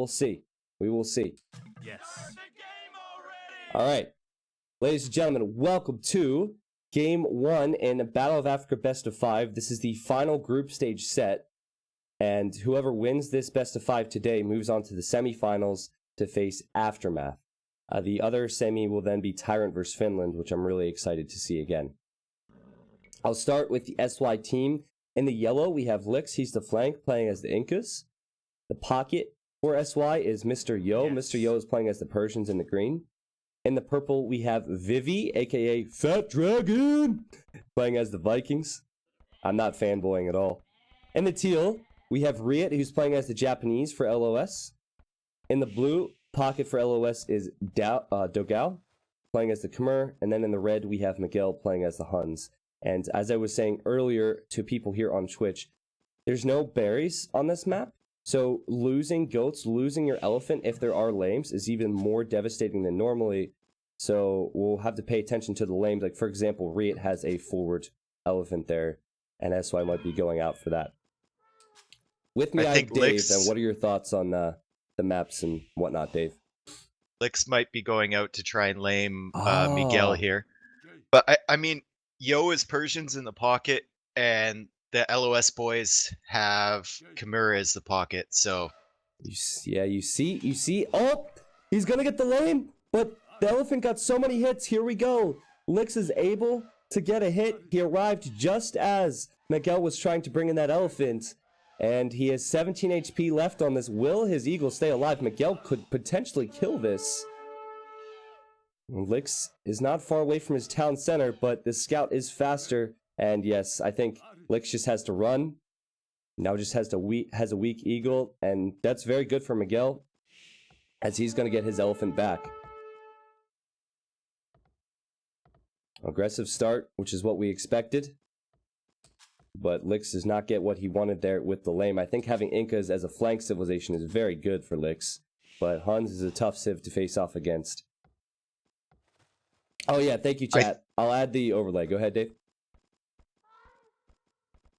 will see. We will see. Yes. All right. Ladies and gentlemen, welcome to Game 1 in Battle of Africa Best of 5. This is the final group stage set. And whoever wins this Best of 5 today moves on to the semifinals to face Aftermath. The other semi will then be Tyrant vs. Finland, which I'm really excited to see again. I'll start with the SY team. In the yellow, we have Lix. He's the flank, playing as the Incas. The pocket for SY is Mr. Yo. Yes. Mr. Yo is playing as the Persians in the green. In the purple, we have Vivi, aka Fat Dragon, playing as the Vikings. I'm not fanboying at all. In the teal, we have Riet, who's playing as the Japanese for LoS. In the blue, pocket for LoS is Dogao, playing as the Khmer. And then in the red, we have Miguel playing as the Huns. And as I was saying earlier to people here on Twitch, there's no berries on this map. So losing goats, losing your elephant if there are lames is even more devastating than normally. So we'll have to pay attention to the lames. Like, for example, Riet has a forward elephant there, and SY might be going out for that. With me, I have Dave, and what are your thoughts on the maps and whatnot, Dave? Lix might be going out to try and lame Miguel here. But, I mean, Yo is Persians in the pocket, and the LOS boys have Khmer as the pocket, so... You see? Oh! He's gonna get the lame, but the elephant got so many hits. Here we go. Lix is able to get a hit. He arrived just as Miguel was trying to bring in that elephant, and he has 17 HP left on this. Will his eagle stay alive? Miguel could potentially kill this. Lix is not far away from his town center, but the scout is faster. And yes, I think Lix just has to run. Now just has a weak eagle, and that's very good for Miguel, as he's going to get his elephant back. Aggressive start, which is what we expected. But Lix does not get what he wanted there with the lame. I think having Incas as a flank civilization is very good for Lix, but Huns is a tough civ to face off against. Oh yeah, thank you, chat. I'll add the overlay. Go ahead, Dave.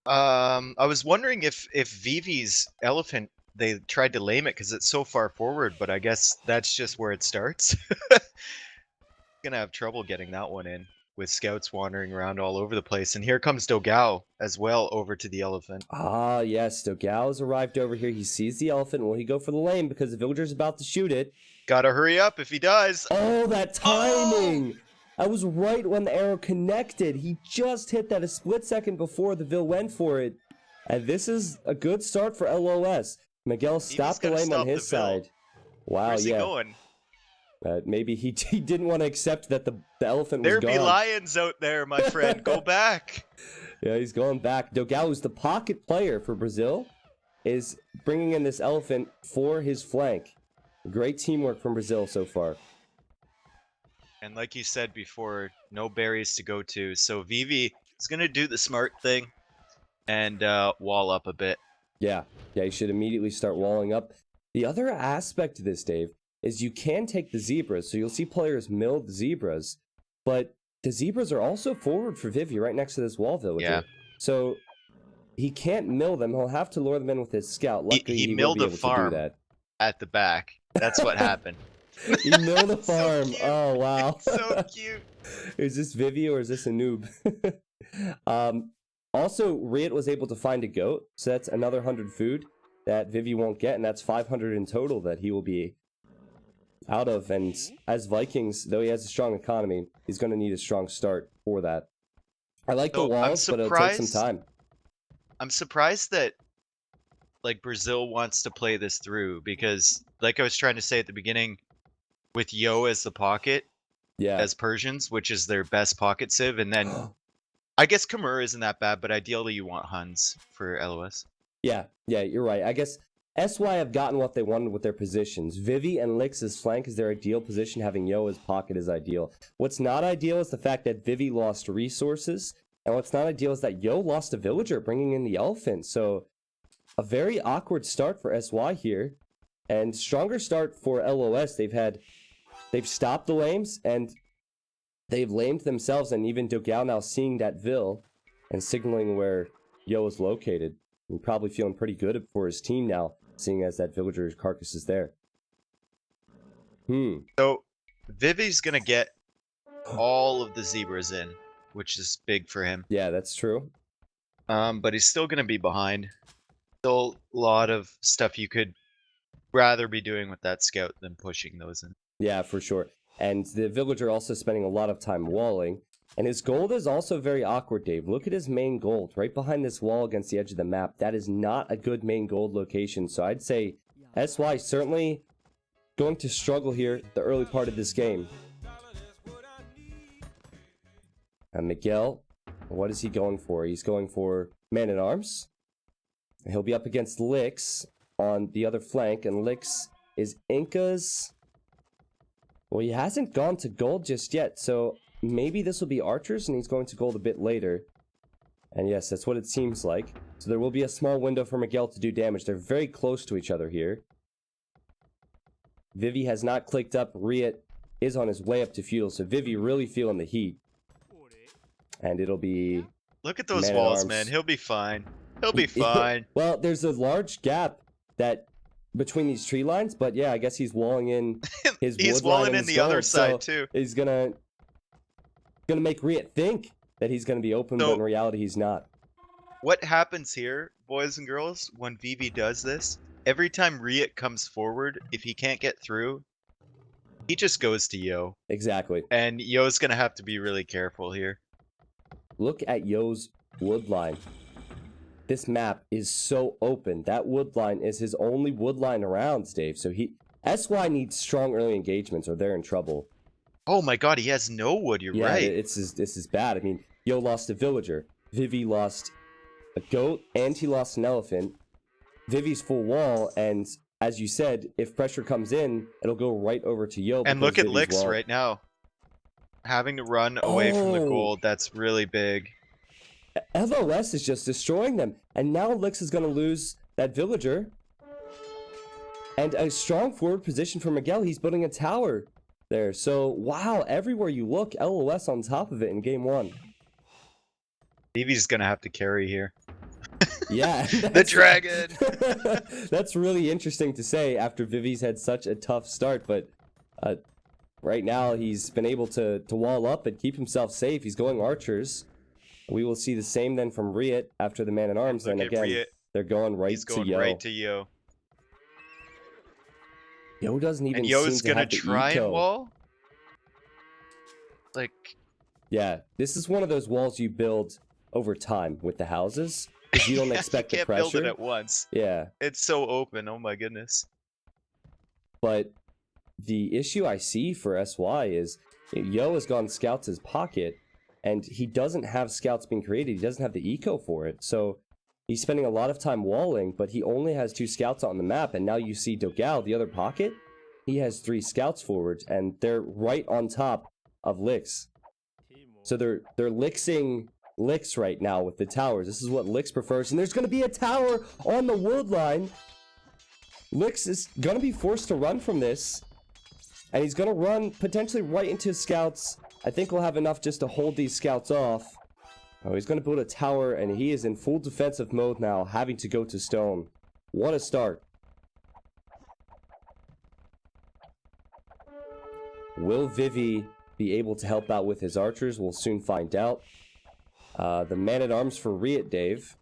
I was wondering if Vivi's elephant, they tried to lame it because it's so far forward, but I guess that's just where it starts. Gonna have trouble getting that one in with scouts wandering around all over the place. And here comes Dogao as well over to the elephant. Ah, yes, Dogao has arrived over here. He sees the elephant. Will he go for the lame because the villager's about to shoot it? Gotta hurry up if he does. Oh, that timing! Oh! I was right when the arrow connected. He just hit that a split second before the Vil went for it. And this is a good start for LOS. Miguel stopped the lame on his side. Wow, Where's he going? Maybe he didn't want to accept that the elephant was gone. There be lions out there, my friend. Go back. Yeah, he's going back. Dogao, who's the pocket player for Brazil, is bringing in this elephant for his flank. Great teamwork from Brazil so far. And like you said before, no berries to go to. So Vivi is going to do the smart thing and wall up a bit. Yeah, you should immediately start walling up. The other aspect to this, Dave, is you can take the zebras. So you'll see players mill the zebras, but the zebras are also forward for Vivi right next to this wall villager. Yeah. So he can't mill them. He'll have to lure them in with his scout. Luckily, he will milled be a able farm to do that. At the back. That's what happened. He milled a farm. So oh, wow. So cute. Is this Vivi or is this a noob? Also, Riet was able to find a goat, so that's another 100 food that Vivi won't get, and that's 500 in total that he will be out of. And as Vikings, though he has a strong economy, he's going to need a strong start for that. I like the walls, but it'll take some time. I'm surprised that Brazil wants to play this through, because like I was trying to say at the beginning, with Yo as the pocket, as Persians, which is their best pocket civ, and then I guess Khmer isn't that bad, but ideally you want Huns for LOS. Yeah, you're right. I guess SY have gotten what they wanted with their positions. Vivi and Lix's flank is their ideal position, having Yo as pocket is ideal. What's not ideal is the fact that Vivi lost resources, and what's not ideal is that Yo lost a villager, bringing in the elephant. So a very awkward start for SY here, and stronger start for LOS. They've stopped the lames, and they've lamed themselves, and even Dogao now seeing that Vil and signaling where Yo is located. And probably feeling pretty good for his team now. seeing as that villager's carcass is there. So Vivi's gonna get all of the zebras in, which is big for him. Yeah, that's true. But he's still gonna be behind. Still a lot of stuff you could rather be doing with that scout than pushing those in. Yeah, for sure. And the villager also spending a lot of time walling. And his gold is also very awkward, Dave. Look at his main gold right behind this wall against the edge of the map. That is not a good main gold location. So I'd say SY certainly going to struggle here the early part of this game. And Miguel, what is he going for? He's going for man-at-arms. He'll be up against Lix on the other flank. And Lix is Inca's... Well, he hasn't gone to gold just yet, so maybe this will be archers, and he's going to gold a bit later. And yes, that's what it seems like. So there will be a small window for Miguel to do damage. They're very close to each other here. Vivi has not clicked up. Riot is on his way up to feudal, so Vivi really feeling the heat. And it'll be... Look at those walls, man. He'll be fine. He'll be fine. Well, there's a large gap that... between these tree lines, but yeah, I guess he's walling in his he's walling in the other side too. He's gonna make Riot think that he's gonna be open, but in reality he's not. What happens here, boys and girls, when Vivi does this? Every time Riot comes forward, if he can't get through, he just goes to Yo. Exactly. And Yo's gonna have to be really careful here. Look at Yo's wood line. This map is so open. That wood line is his only wood line around, Dave. So SY needs strong early engagements or they're in trouble. Oh my god, he has no wood, you're right. Yeah, this is bad. I mean, Yo lost a villager. Vivi lost a goat and he lost an elephant. Vivi's full wall, and as you said, if pressure comes in, it'll go right over to Yo. And look at Lix right now. Having to run away from the gold, that's really big. LoS is just destroying them. And now Lix is going to lose that villager. And a strong forward position for Miguel. He's building a tower there. So, wow, everywhere you look, LoS on top of it in game 1. Vivi's going to have to carry here. Yeah. The dragon! That's really interesting to say after Vivi's had such a tough start. But right now, he's been able to wall up and keep himself safe. He's going archers. We will see the same then from Riot after the man-at-arms. And again, Riot, they're going right to Yo. He's going right to Yo. Yo doesn't even and seem Yo's to gonna have the try eco. And wall? Like... Yeah, this is one of those walls you build over time with the houses. Because you don't expect the pressure. You can't build it at once. Yeah. It's so open, oh my goodness. But the issue I see for SY is Yo has gone scouts his pocket. And he doesn't have scouts being created. He doesn't have the eco for it. So he's spending a lot of time walling, but he only has 2 scouts on the map. And now you see Dogal, the other pocket, he has 3 scouts forward, and they're right on top of Lix. So they're Lixing Lix right now with the towers. This is what Lix prefers. And there's going to be a tower on the wood line. Lix is going to be forced to run from this. And he's going to run potentially right into scouts. I think we'll have enough just to hold these scouts off. Oh, he's going to build a tower, and he is in full defensive mode now, having to go to stone. What a start. Will Vivi be able to help out with his archers? We'll soon find out. The man-at-arms for Riot, Dave.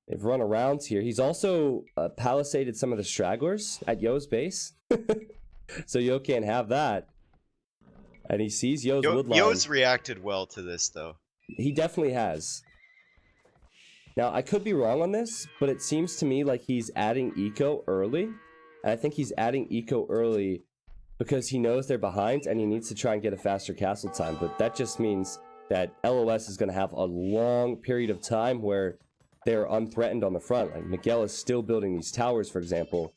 They've run around here. He's also palisaded some of the stragglers at Yo's base. So Yo can't have that. And he sees Yo's wood line. Yo's reacted well to this, though. He definitely has. Now, I could be wrong on this, but it seems to me like he's adding eco early. And I think he's adding eco early because he knows they're behind and he needs to try and get a faster castle time. But that just means that LoS is going to have a long period of time where they're unthreatened on the front. Like Miguel is still building these towers, for example.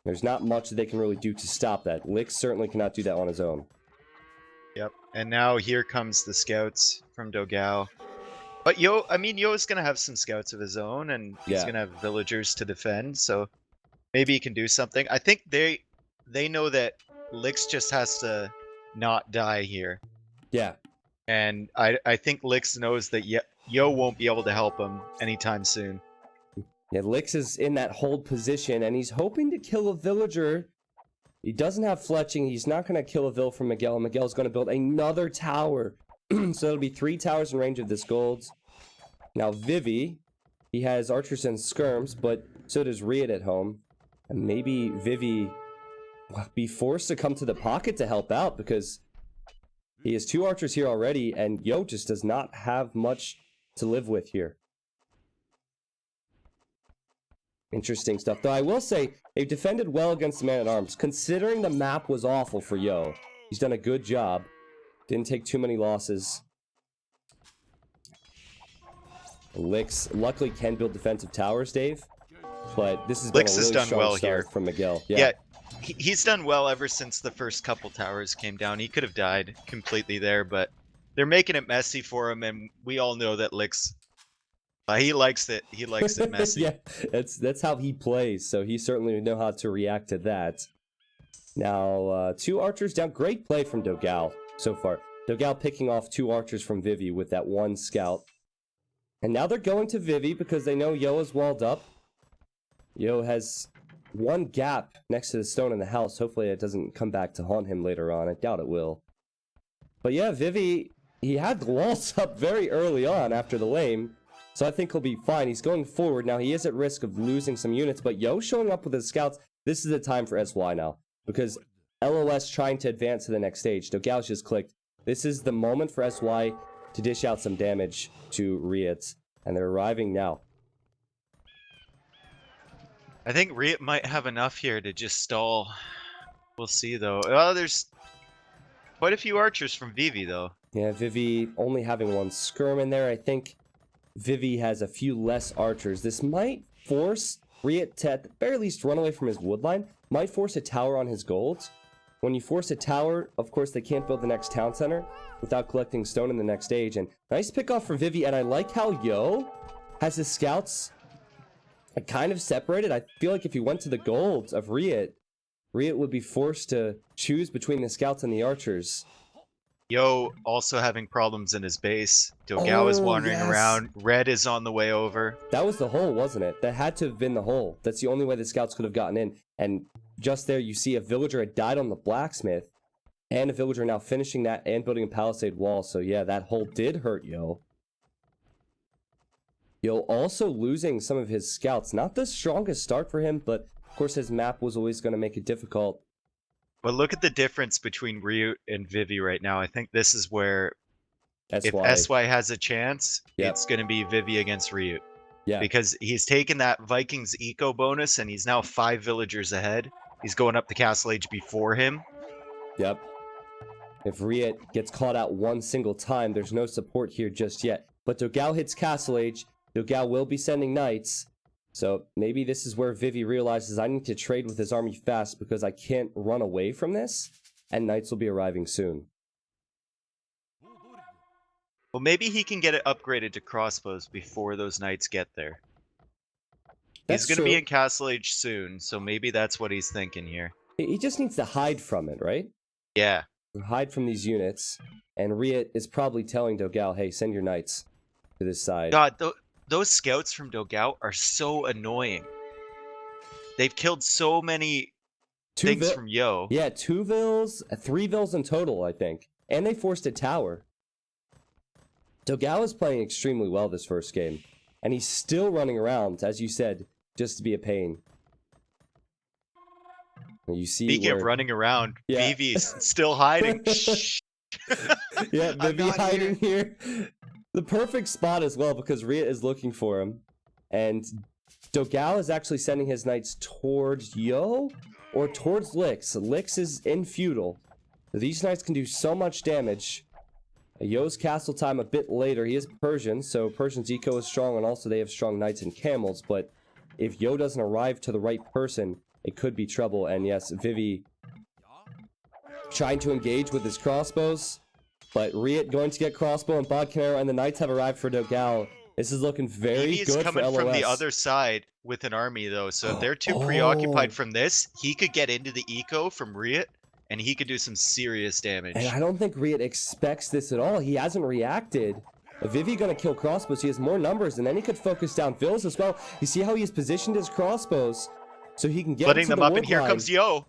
There's not much that they can really do to stop that. Lix certainly cannot do that on his own. Yep, and now here comes the scouts from Dogal. But Yo's gonna have some scouts of his own, and he's gonna have villagers to defend, so maybe he can do something. I think they know that Lix just has to not die here. Yeah. And I think Lix knows that Yo won't be able to help him anytime soon. Yeah, Lix is in that hold position, and he's hoping to kill a villager. He doesn't have fletching. He's not going to kill a vill from Miguel. And Miguel's going to build another tower. So it'll be 3 towers in range of this gold. Now, Vivi, he has archers and skirms, but so does Riot at home. And maybe Vivi will be forced to come to the pocket to help out because he has 2 archers here already, and Yo just does not have much to live with here. Interesting stuff. Though I will say, they've defended well against the man-at-arms. Considering the map was awful for Yo, he's done a good job. Didn't take too many losses. Lix luckily can build defensive towers, Dave. But this has been a really strong start from Miguel. Yeah, he's done well ever since the first couple towers came down. He could have died completely there, but they're making it messy for him, and we all know that Lix... he likes it. He likes it messy. Yeah, that's how he plays, so he certainly would know how to react to that. Now, 2 archers down. Great play from Dogal so far. Dogal picking off 2 archers from Vivi with that 1 scout. And now they're going to Vivi because they know Yo is walled up. Yo has 1 gap next to the stone in the house. Hopefully it doesn't come back to haunt him later on. I doubt it will. But yeah, Vivi, he had the walls up very early on after the lane. So I think he'll be fine. He's going forward. Now, he is at risk of losing some units, but Yo showing up with his scouts. This is the time for SY now, because LoS trying to advance to the next stage. Dogal just clicked. This is the moment for SY to dish out some damage to Riot, and they're arriving now. I think Riot might have enough here to just stall. We'll see, though. Oh, there's quite a few archers from Vivi, though. Yeah, Vivi only having 1 skirm in there. I think Vivi has a few less archers. This might force Riot to at the very least run away from his woodline. Might force a tower on his gold. When you force a tower, of course, they can't build the next town center without collecting stone in the next stage. And nice pick off for Vivi, and I like how Yo has his scouts kind of separated. I feel like if he went to the golds of Riot, Riot would be forced to choose between the scouts and the archers. Yo also having problems in his base. Dogal is wandering around. Red is on the way over. That was the hole, wasn't it? That had to have been the hole. That's the only way the scouts could have gotten in. And just there, you see a villager had died on the blacksmith. And a villager now finishing that and building a palisade wall. So yeah, that hole did hurt Yo. Yo also losing some of his scouts. Not the strongest start for him, but of course his map was always going to make it difficult. But look at the difference between Ryut and Vivi right now. I think this is where if SY has a chance, it's going to be Vivi against Ryut. Yeah. Because he's taken that Vikings eco bonus and he's now 5 villagers ahead. He's going up the Castle Age before him. Yep. If Ryut gets caught out 1 single time, there's no support here just yet. But Dogal hits Castle Age. Dogal will be sending knights. So maybe this is where Vivi realizes I need to trade with his army fast because I can't run away from this. And knights will be arriving soon. Well, maybe he can get it upgraded to crossbows before those knights get there. He's going to be in Castle Age soon, so maybe that's what he's thinking here. He just needs to hide from it, right? Yeah. Hide from these units. And Ryut is probably telling Dogal, hey, send your knights to this side. God, those scouts from Dogal are so annoying. They've killed so many things from Yo. Yeah, 2 vills, 3 vills in total, I think. And they forced a tower. Dogal is playing extremely well this first game. And he's still running around, as you said, just to be a pain. You see Speaking of running around, Vivi's still hiding. Yeah, Vivi hiding here. The perfect spot as well, because Ryut is looking for him. And Dogal is actually sending his knights towards Yo or towards Lix. Lix is in feudal. These knights can do so much damage. Yo's castle time a bit later. He is Persian, so Persian's eco is strong, and also they have strong knights and camels. But if Yo doesn't arrive to the right person, it could be trouble. And yes, Vivi trying to engage with his crossbows. But Ryut going to get crossbow and bodkin arrow, and the knights have arrived for Dogal. This is looking very good for LoS. He's coming from the other side with an army, though. So if they're too preoccupied from this, he could get into the eco from Ryut, and he could do some serious damage. And I don't think Ryut expects this at all. He hasn't reacted. Vivi gonna kill crossbows. He has more numbers, and then he could focus down vills as well. You see how he's positioned his crossbows so he can get Splitting into them the up, wood and here line. comes Yo.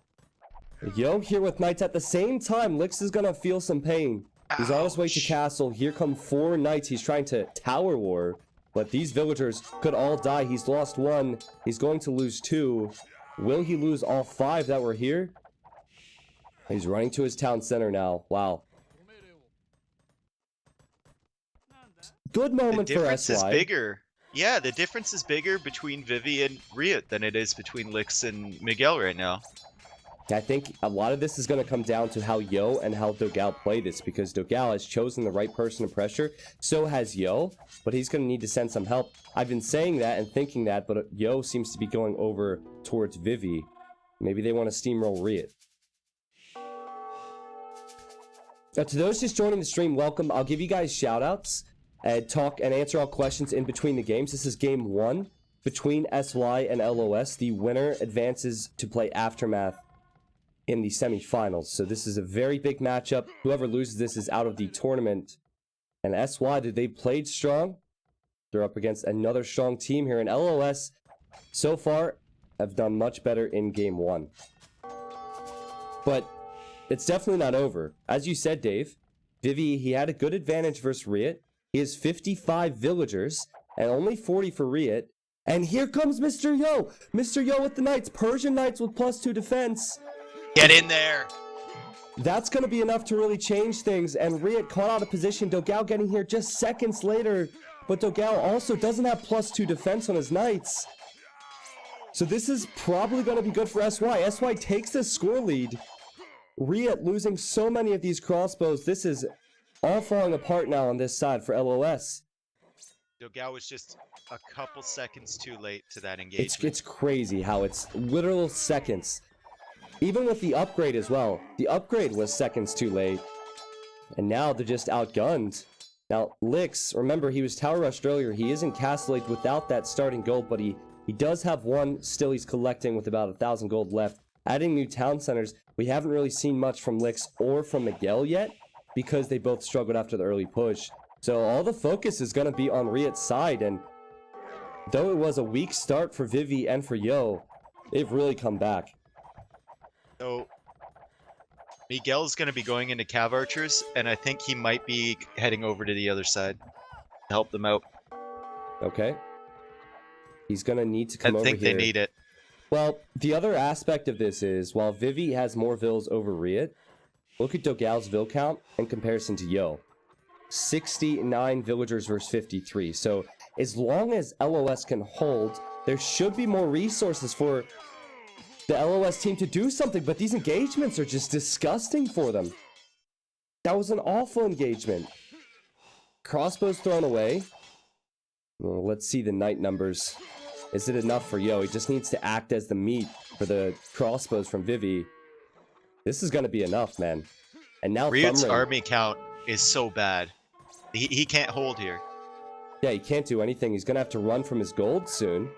Yo here with knights at the same time. Lix is gonna feel some pain. He's on his way to castle. Here come 4 knights. He's trying to tower war, but these villagers could all die. He's lost 1. He's going to lose 2. Will he lose all 5 that were here? He's running to his town center now. Wow. Good moment for SY. The difference is bigger. Yeah, the difference is bigger between Vivi and Riot than it is between Lix and Miguel right now. I think a lot of this is going to come down to how Yo and how Dogal play this, because Dogal has chosen the right person to pressure. So has Yo, but he's going to need to send some help. I've been saying that and thinking that, but Yo seems to be going over towards Vivi. Maybe they want to steamroll Riot. Now, to those just joining the stream, welcome. I'll give you guys shout-outs and talk and answer all questions in between the games. This is game 1 between SY and LoS. The winner advances to play Aftermath in the semifinals. So this is a very big matchup. Whoever loses this is out of the tournament. And SY, they played strong. They're up against another strong team here. And LoS, so far, have done much better in game 1. But it's definitely not over. As you said, Dave, Vivi, he had a good advantage versus Riot. He has 55 villagers and only 40 for Riot. And here comes Mr. Yo! Mr. Yo with the Knights. Persian Knights with +2 defense. Get in there! That's going to be enough to really change things. And Riot caught out of position. Dogal getting here just seconds later. But Dogal also doesn't have +2 defense on his Knights. So this is probably going to be good for SY. SY takes the score lead. Riot losing so many of these crossbows. This is all falling apart now on this side for LoS. Dogal was just a couple seconds too late to that engagement. It's crazy how it's literal seconds. Even with the upgrade as well. The upgrade was seconds too late. And now they're just outgunned. Now, Lix, remember he was tower rushed earlier. He is in Castle Age without that starting gold, but he does have 1 still he's collecting with about 1,000 gold left. Adding new town centers, we haven't really seen much from Lix or from Miguel yet, because they both struggled after the early push. So all the focus is going to be on Riot's side, and though it was a weak start for Vivi and for Yo, they've really come back. So Miguel's going to be going into Cav Archers, and I think he might be heading over to the other side to help them out. Okay. He's going to need to come over here. I think they need it. Well, the other aspect of this is, while Vivi has more vills over Riot, look at Dogal's vill count in comparison to Yo. 69 villagers versus 53. So as long as LoS can hold, there should be more resources for the LoS team to do something, but these engagements are just disgusting for them. That was an awful engagement. Crossbows thrown away. Well, let's see the knight numbers. Is it enough for Yo? He just needs to act as the meat for the crossbows from Vivi. This is going to be enough, man. And now Riot's army count is so bad. He can't hold here. Yeah, he can't do anything. He's going to have to run from his gold soon.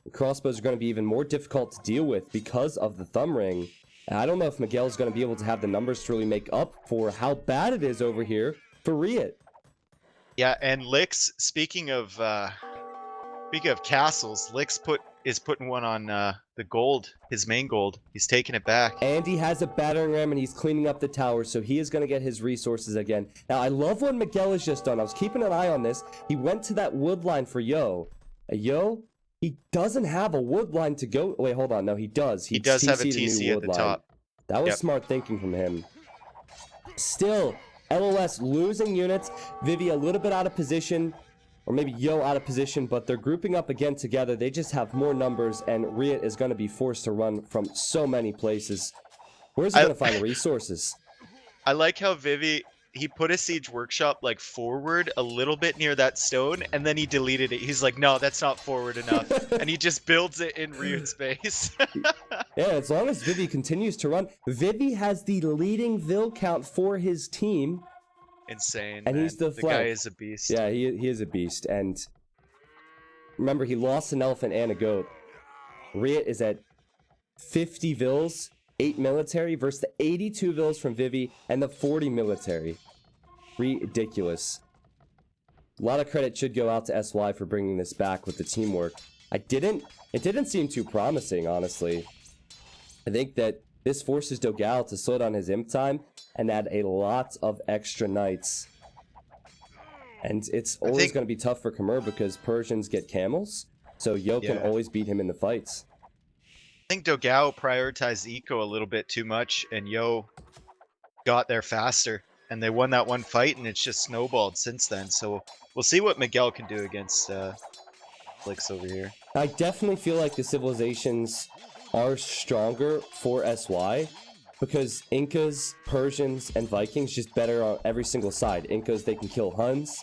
The crossbows are going to be even more difficult to deal with because of the thumb ring. And I don't know if Miguel's going to be able to have the numbers to really make up for how bad it is over here for Riot. Yeah, and Lix, speaking of castles, Lix is putting one on the gold, his main gold. He's taking it back. And he has a battering ram and he's cleaning up the tower, so he is going to get his resources again. Now, I love what Miguel has just done. I was keeping an eye on this. He went to that wood line for Yo. Yo, he doesn't have a wood line to go. Wait, hold on. No, he does. He does have a TC at the top. That was smart thinking from him. Still, LoS losing units. Vivi a little bit out of position. Or maybe Yo out of position, but they're grouping up again together. They just have more numbers, and Riot is going to be forced to run from so many places. Where's he going to find the resources? I like how Vivi, he put a siege workshop like forward a little bit near that stone, and then he deleted it. He's like, no, that's not forward enough. And he just builds it in Riot space. Yeah, as long as Vivi continues to run. Vivi has the leading vill count for his team. Insane, and man. He's the guy is a beast. Yeah, he is a beast. And remember, he lost an elephant and a goat. Riot is at 50 vills, 8 military versus the 82 vills from Vivi and the 40 military. Ridiculous. A lot of credit should go out to SY for bringing this back with the teamwork. It didn't seem too promising, honestly. I think that this forces Dogal to slow down his imp time and add a lot of extra knights. And it's always going to be tough for Khmer because Persians get camels, so Yo can always beat him in the fights. I think Dogal prioritized eco a little bit too much, and Yo got there faster. And they won that one fight, and it's just snowballed since then. So we'll see what Miguel can do against Flix over here. I definitely feel like the civilizations are stronger for SY because Incas, Persians, and Vikings just better on every single side. Incas, they can kill Huns.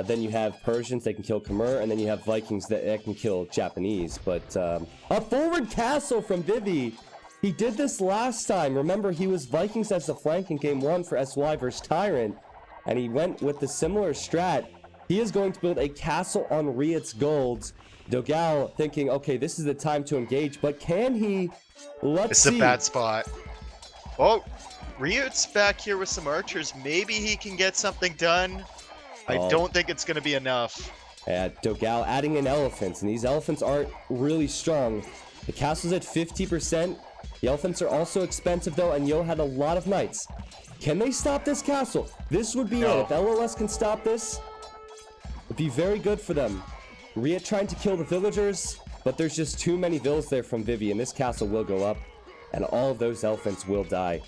Then you have Persians, they can kill Khmer, and then you have Vikings that can kill Japanese. But a forward castle from Vivi. He did this last time. Remember, he was Vikings as the flank in game 1 for SY versus Tyrant, and he went with the similar strat. He is going to build a castle on Riot's gold. Dogal thinking, okay, this is the time to engage, but can he? Let's see. It's a bad spot. Oh, Riot's back here with some archers. Maybe he can get something done. I don't think it's going to be enough. Yeah, Dogal adding in elephants, and these elephants aren't really strong. The castle's at 50%. The elephants are also expensive, though, and Yo had a lot of knights. Can they stop this castle? This would be it. If LoS can stop this, it'd be very good for them. Riot trying to kill the villagers, but there's just too many vills there from Vivi, and this castle will go up, and all of those elephants will die.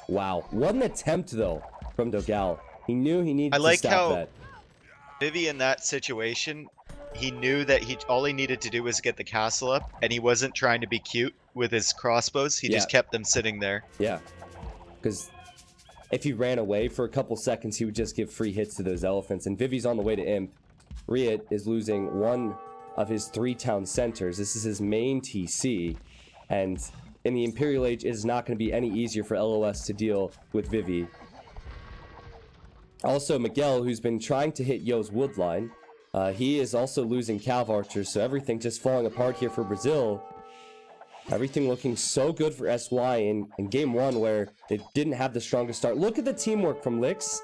Wow. What an attempt, though, from Dogal. He knew he needed to stop that. Vivi in that situation, he knew that all he needed to do was get the castle up, and he wasn't trying to be cute with his crossbows. He just kept them sitting there. Yeah, because if he ran away for a couple seconds, he would just give free hits to those elephants. And Vivi's on the way to Imp. Riot is losing one of his 3 town centers. This is his main TC, and in the Imperial Age, it is not going to be any easier for LoS to deal with Vivi. Also, Miguel, who's been trying to hit Yo's wood line, he is also losing Cav archers, so everything just falling apart here for Brazil. Everything looking so good for SY in game 1 where they didn't have the strongest start. Look at the teamwork from Lix.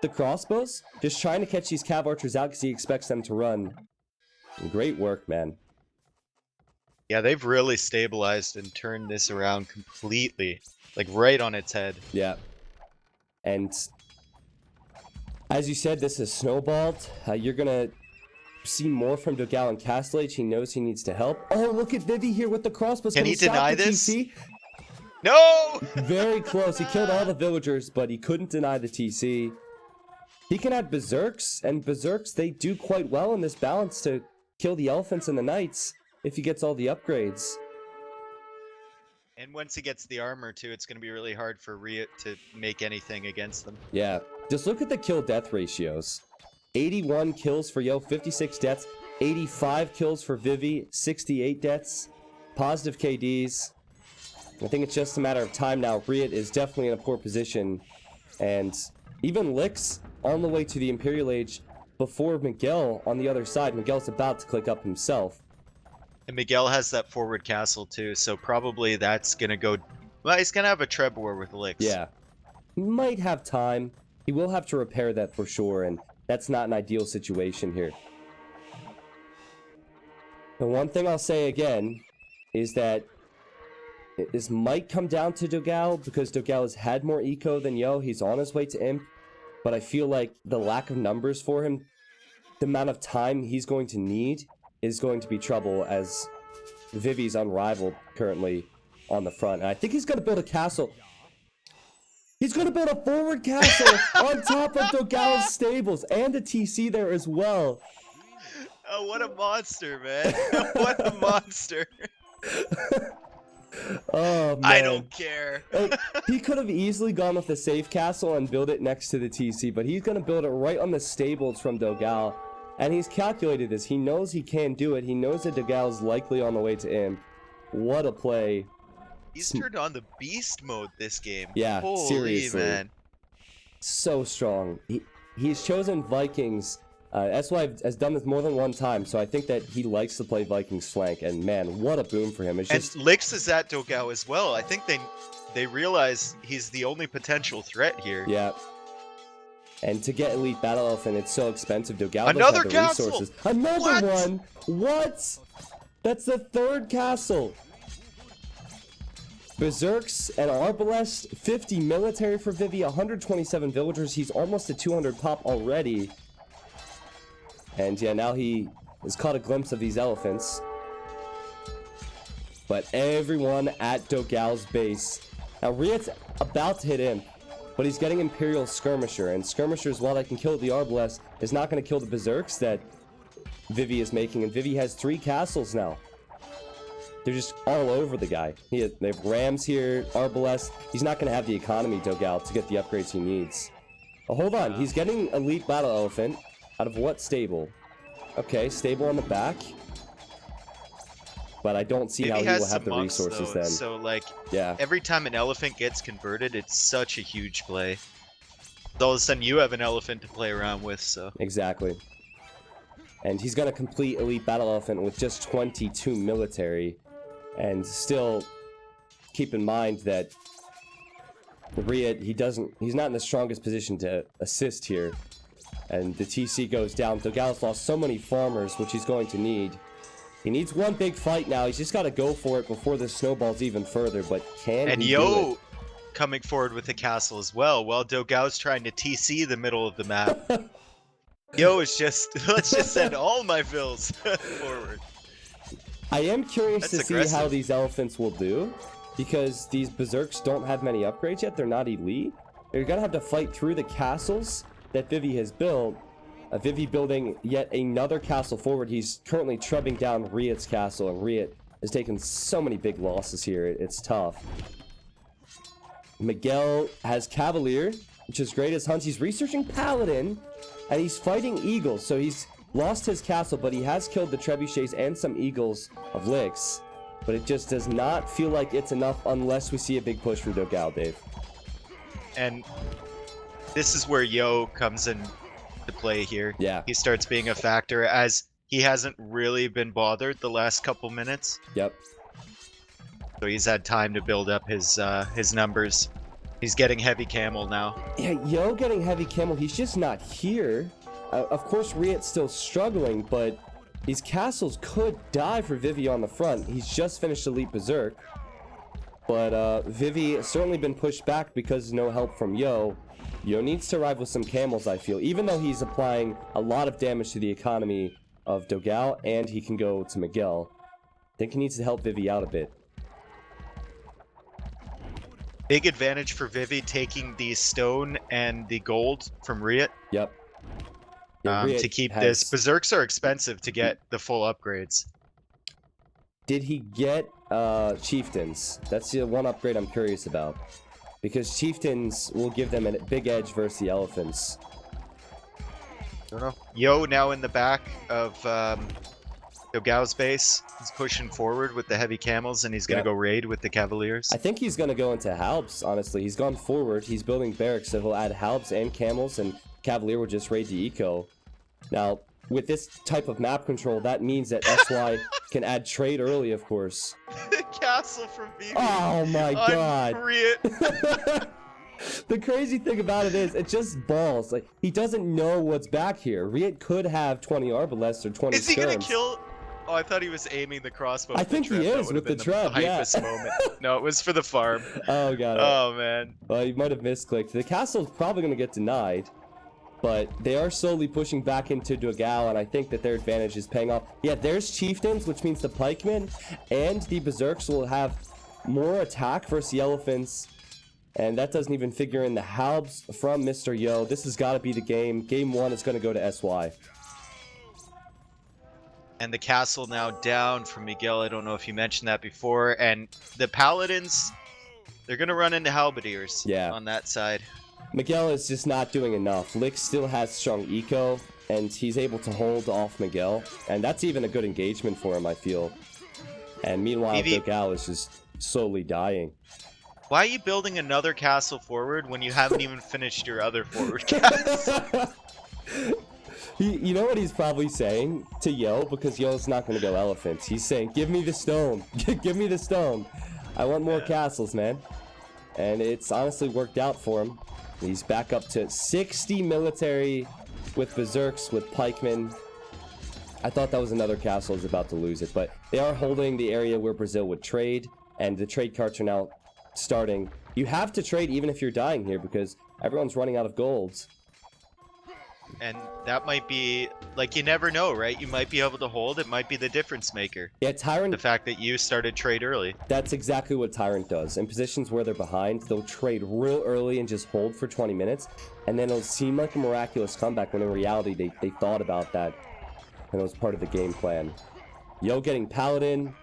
The crossbows, just trying to catch these Cav archers out because he expects them to run. Great work, man. Yeah, they've really stabilized and turned this around completely. Like, right on its head. Yeah. And as you said, this is snowballed. You're going to see more from Dogal and Castle Age. He knows he needs to help. Oh, look at Vivi here with the crossbows. Can he deny this? TC? No! Very close. He killed all the villagers, but he couldn't deny the TC. He can add Berserks, and Berserks, they do quite well in this balance to kill the elephants and the knights if he gets all the upgrades. And once he gets the armor, too, it's going to be really hard for Riot to make anything against them. Yeah. Just look at the kill-death ratios. 81 kills for Yo, 56 deaths. 85 kills for Vivi, 68 deaths. Positive KDs. I think it's just a matter of time now. Riot is definitely in a poor position. And even Lix on the way to the Imperial Age before Miguel on the other side. Miguel's about to click up himself. And Miguel has that forward castle, too, so probably that's going to go... Well, he's going to have a Treb war with Lix. Yeah. He might have time. He will have to repair that for sure, and that's not an ideal situation here. The one thing I'll say again is that this might come down to Dogal, because Dogal has had more eco than Yo. He's on his way to Imp, but I feel like the lack of numbers for him, the amount of time he's going to need, is going to be trouble, as Vivi's unrivaled currently on the front. And I think he's going to build a castle. He's going to build a forward castle on top of Dogal's stables, and a TC there as well. Oh, what a monster, man. What a monster. Oh, man. I don't care. He could have easily gone with the safe castle and build it next to the TC, but he's going to build it right on the stables from Dogal. And he's calculated this. He knows he can do it. He knows that Dogal is likely on the way to Imp. What a play. He's turned on the beast mode this game. Yeah, holy seriously. Man. So strong. He's chosen Vikings. SY has done this more than one time, so I think that he likes to play Vikings flank. And man, what a boom for him. It's just... And Lix is at Dogal as well. I think they realize he's the only potential threat here. Yeah. And to get elite battle elephant, it's so expensive. Dogao Another doesn't have the castle! resources. Another What? one! What? That's the third castle. Berserks and Arbalest, 50 military for Vivi, 127 villagers. He's almost at 200 pop already. And yeah, now he has caught a glimpse of these elephants. But everyone at Dogao's base. Now Riet's about to hit him, but he's getting Imperial Skirmisher. And Skirmishers, while they can kill the Arbalest, is not going to kill the Berserks that Vivi is making. And Vivi has 3 castles now. They're just all over the guy. They have Rams here, Arbalest. He's not going to have the economy, Dogao, to get the upgrades he needs. Oh, hold on. He's getting Elite Battle Elephant. Out of what stable? Okay, stable on the back. But I don't see how he will have the resources then. So, like, yeah. Every time an elephant gets converted, it's such a huge play. All of a sudden, you have an elephant to play around with, so... Exactly. And he's going to complete Elite Battle Elephant with just 22 military. And still, keep in mind that Riet, he's not in the strongest position to assist here. And the TC goes down. Dogao's lost so many farmers, which he's going to need. He needs one big fight now. He's just got to go for it before this snowballs even further. But can he do it? And Yo coming forward with the castle as well, while Dogao's trying to TC the middle of the map. Yo is just, let's just send all my vills forward. I am curious to aggressive. see how these elephants will do, because these berserks don't have many upgrades yet. They're not elite. They're gonna have to fight through the castles that Vivi has built. Vivi building yet another castle forward. He's currently trubbing down Riet's castle, and Riet has taken so many big losses here. It's tough. Miguel has Cavalier, which is great as hunts. He's researching Paladin, and he's fighting Eagles, so he's lost his castle, but he has killed the Trebuchets and some Eagles of Licks. But it just does not feel like it's enough unless we see a big push from Dogao, Dave. And this is where Yo comes in to play here. Yeah. He starts being a factor, as he hasn't really been bothered the last couple minutes. Yep. So he's had time to build up his numbers. He's getting heavy camel now. Yeah, Yo getting heavy camel. He's just not here. Of course, Riet's still struggling, but these castles could die for Vivi on the front. He's just finished Elite Berserk. But Vivi has certainly been pushed back because no help from Yo. Yo needs to arrive with some camels, I feel. Even though he's applying a lot of damage to the economy of Dogao, and he can go to Miguel. I think he needs to help Vivi out a bit. Big advantage for Vivi taking the stone and the gold from Riet. Yep. Yeah, to keep this. Berserks are expensive to get the full upgrades. Did he get Chieftains? That's the one upgrade I'm curious about. Because Chieftains will give them a big edge versus the Elephants. Don't know. Yo now in the back of Dogao's base. He's pushing forward with the heavy camels, and he's going to go raid with the Cavaliers. I think he's going to go into Halbs, honestly. He's gone forward. He's building barracks, so he'll add Halbs and camels, and Cavalier will just raid the eco. Now, with this type of map control, that means that SY can add trade early, of course. Castle from Vivi. Oh my god. Riet. The crazy thing about it is, it's just balls. Like, he doesn't know what's back here. Riet could have 20 Arbalests or 20 Is he going to skirms. kill... Oh, I thought he was aiming the crossbow. I think he is with the trap, yeah. Moment. No, it was for the farm. Oh, got it. Oh, man. Well, you might have misclicked. The castle's probably going to get denied, but they are slowly pushing back into Dogao, and I think that their advantage is paying off. Yeah, there's Chieftains, which means the Pikemen and the Berserks will have more attack versus the Elephants, and that doesn't even figure in the Halbs from Mr. Yo. This has got to be the game. Game 1 is going to go to SY. And the castle now down from Miguel. I don't know if you mentioned that before. And the Paladins, they're going to run into Halberdiers on that side. Miguel is just not doing enough. Lick still has strong eco, and he's able to hold off Miguel. And that's even a good engagement for him, I feel. And meanwhile, Dogao is just slowly dying. Why are you building another castle forward when you haven't even finished your other forward castle? You know what he's probably saying to Yo, because Yo's not going to go elephants. He's saying, give me the stone. Give me the stone. I want more castles, man. And it's honestly worked out for him. He's back up to 60 military with berserks, with pikemen. I thought that was another castle is about to lose it, but they are holding the area where Brazil would trade, and the trade carts are now starting. You have to trade even if you're dying here because everyone's running out of golds. And that might be, like, you never know, right? You might be able to hold. It might be the difference maker. Yeah, Tyrant... The fact that you started trade early. That's exactly what Tyrant does. In positions where they're behind, they'll trade real early and just hold for 20 minutes, and then it'll seem like a miraculous comeback when in reality they thought about that, and it was part of the game plan. Yo getting Paladin.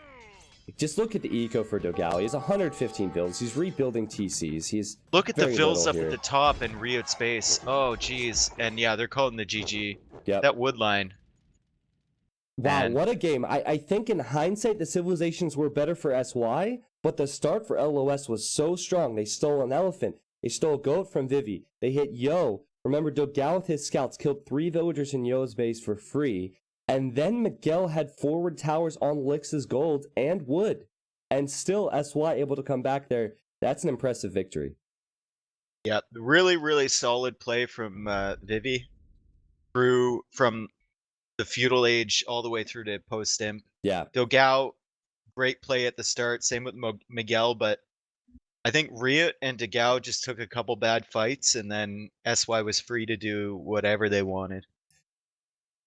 Just look at the eco for Dogao. He has 115 builds. He's rebuilding TCs. He's look at the fills up here. at the top and Riot space. Oh, geez. And yeah, they're calling the GG. Yep. That wood line. Wow, what a game. I think in hindsight, the civilizations were better for SY, but the start for LoS was so strong. They stole an elephant. They stole a goat from Vivi. They hit Yo. Remember, Dogao with his scouts killed 3 villagers in Yo's base for free. And then Miguel had forward towers on Lix's gold and wood. And still SY able to come back there. That's an impressive victory. Yeah, really, really solid play from Vivi. From the feudal age all the way through to post-imp. Yeah. Dogao, great play at the start. Same with Miguel, but I think Riot and Dogao just took a couple bad fights, and then SY was free to do whatever they wanted.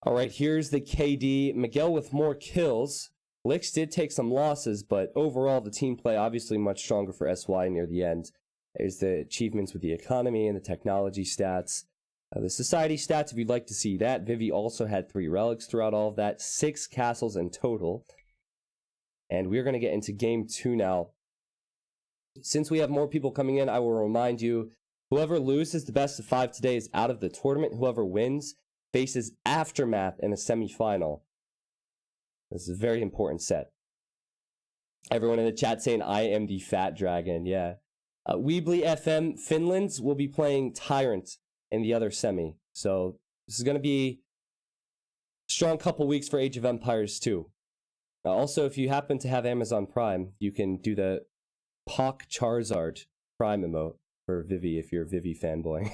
All right, here's the KD. Miguel with more kills. Lix did take some losses, but overall the team play obviously much stronger for SY near the end. There's the achievements with the economy and the technology stats. The society stats, if you'd like to see that. Vivi also had 3 relics throughout all of that. 6 castles in total. And we're going to get into game 2 now. Since we have more people coming in, I will remind you, whoever loses the best of 5 today is out of the tournament. Whoever wins faces Aftermath in a semifinal. This is a very important set. Everyone in the chat saying, I am the fat dragon. Yeah. Weebly FM Finlands will be playing Tyrant in the other semi. So this is going to be a strong couple weeks for Age of Empires 2. Also, if you happen to have Amazon Prime, you can do the Pock Charizard Prime emote for Vivi if you're Vivi fanboying.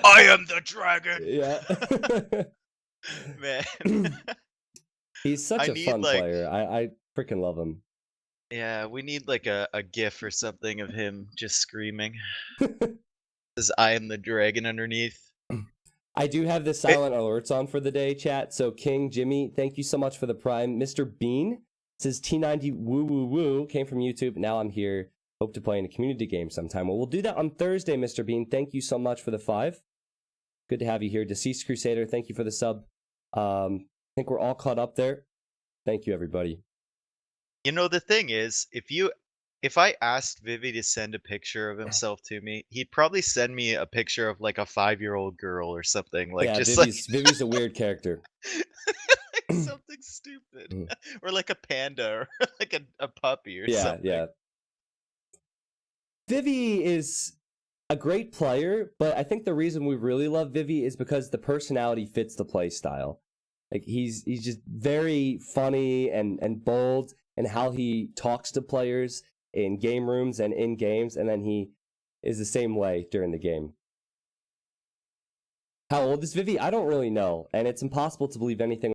I am the dragon. Yeah. Man. He's such a fun player. I freaking love him. Yeah, we need like a gif or something of him just screaming. Says I am the dragon underneath. I do have the silent alerts on for the day, chat. So King, Jimmy, thank you so much for the Prime. Mr. Bean says T90 woo woo woo came from YouTube. Now I'm here. Hope to play in a community game sometime. Well, we'll do that on Thursday, Mr. Bean. Thank you so much for the 5. Good to have you here. Deceased Crusader, thank you for the sub. I think we're all caught up there. Thank you, everybody. You know, the thing is, if I asked Vivi to send a picture of himself to me, he'd probably send me a picture of like a 5-year-old girl or something. Like, yeah, just Vivi's a weird character. Like something stupid. Or like a panda or like a puppy or something. Yeah. Vivi is a great player, but I think the reason we really love Vivi is because the personality fits the play style. Like he's just very funny and bold in how he talks to players in game rooms and in games, and then he is the same way during the game. How old is Vivi? I don't really know, and it's impossible to believe anything